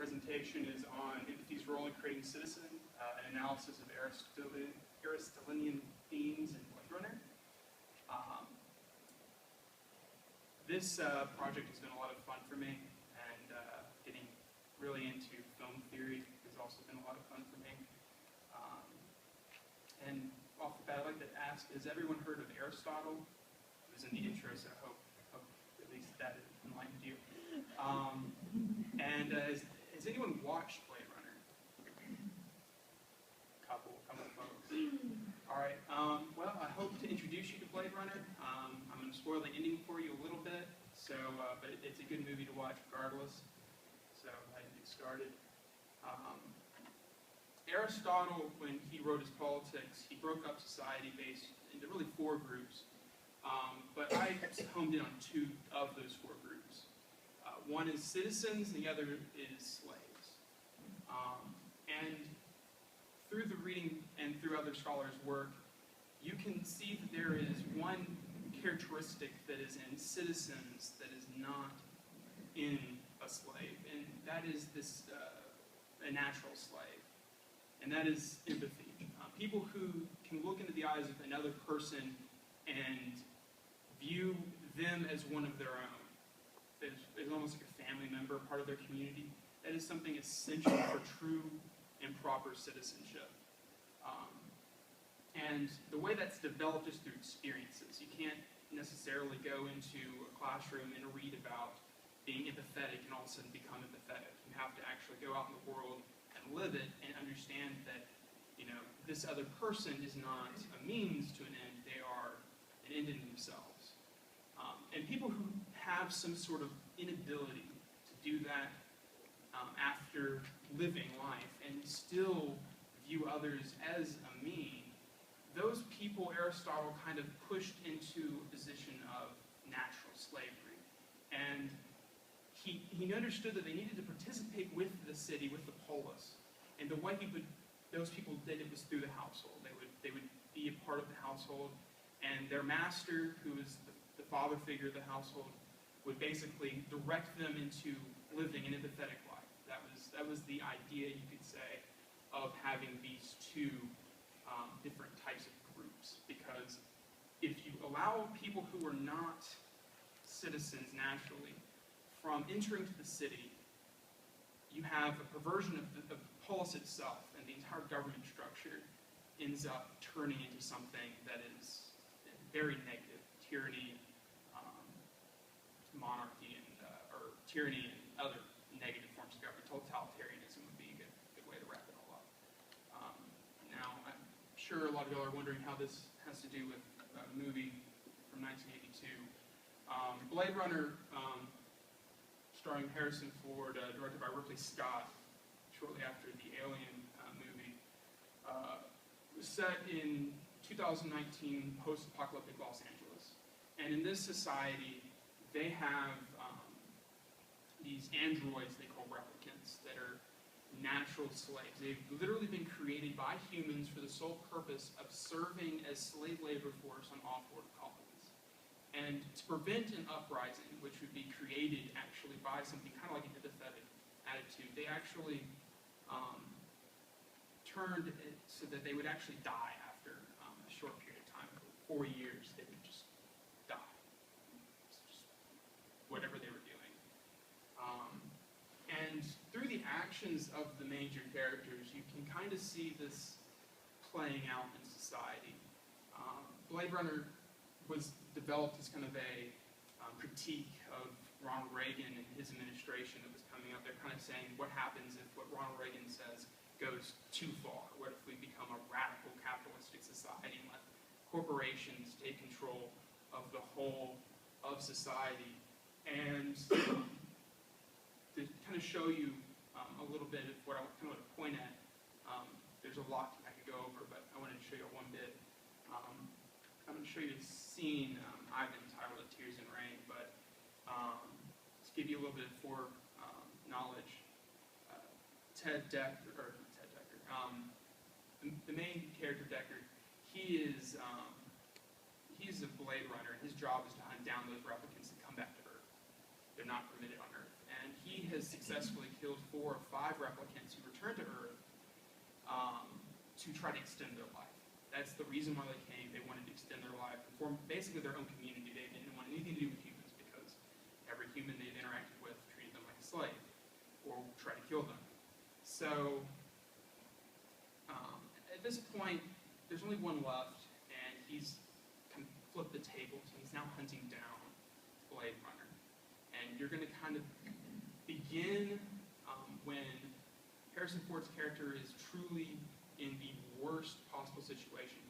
presentation is on empathy's role in creating citizen, an analysis of Aristotelian themes in Blade Runner. This project has been a lot of fun for me, and getting really into film theory has also been a lot of fun for me. And off the bat, I'd like to ask, has everyone heard of Aristotle? It was in the intro, so I hope at least that enlightened you. And has anyone watched Blade Runner? Couple of folks. All right. Well, I hope to introduce you to Blade Runner. I'm going to spoil the ending for you a little bit, so but it's a good movie to watch regardless. So I can get started. Aristotle, when he wrote his Politics, he broke up society based into really 4 groups. But I homed in on 2 of those 4 groups. One is citizens, and the other is slaves. And through the reading and through other scholars' work, you can see that there is one characteristic that is in citizens that is not in a slave, and that is this a natural slave, and that is empathy. People who can look into the eyes of another person and view them as one of their own, as almost like a family member, part of their community. That is something essential for true and proper citizenship. And the way that's developed is through experiences. You can't necessarily go into a classroom and read about being empathetic and all of a sudden become empathetic. You have to actually go out in the world and live it and understand that, this other person is not a means to an end. They are an end in themselves. And people who have some sort of inability to do that after living life and still view others as a mean, those people Aristotle kind of pushed into a position of natural slavery. And he understood that they needed to participate with the city, with the polis. And the way those people did it was through the household. They would be a part of the household, and their master, who is the father figure of the household, would basically direct them into living an empathetic life. That was the idea, you could say, of having these 2 different types of groups. Because if you allow people who are not citizens naturally from entering to the city, you have a perversion of the polis itself, and the entire government structure ends up turning into something that is very negative: tyranny, monarchy, or tyranny and other negative forms of government. Totalitarianism would be a good way to wrap it all up. Now, I'm sure a lot of y'all are wondering how this has to do with a movie from 1982. Blade Runner, starring Harrison Ford, directed by Ridley Scott, shortly after the Alien movie, was set in 2019 post-apocalyptic Los Angeles. And in this society, they have these androids they call replicants that are natural slaves. They've literally been created by humans for the sole purpose of serving as slave labor force on off-world colonies. And to prevent an uprising, which would be created actually by something kind of like an empathetic attitude, they actually turned it so that they would actually die after a short period of time. For 4 years, they would just die. Just whatever they were doing. And through the actions of the major characters, you can kind of see this playing out in society. Blade Runner was developed as kind of a critique of Ronald Reagan and his administration that was coming up. They're kind of saying, what happens if what Ronald Reagan says goes too far? What if we become a radical capitalistic society and let corporations take control of the whole of society? And to kind of show you a little bit of what I kind of want to point at, there's a lot I could go over, but I wanted to show you one bit. I'm going to show you a scene I've entitled Tears and Rain, but to give you a little bit of knowledge, the main character, Deckard, he's a Blade Runner, and his job is to hunt down those replicants that come back to Earth. They're not permitted on Earth. And he he has successfully killed 4 or 5 replicants who return to Earth to try to extend their life. That's the reason why they came. They wanted to extend their life and form basically their own community. They didn't want anything to do with humans because every human they'd interacted with treated them like a slave or tried to kill them. So at this point, there's only one left, and he's kind of flipped the tables, and he's now hunting down Blade Runner. And you're going to kind of begin when Harrison Ford's character is truly in the worst possible situation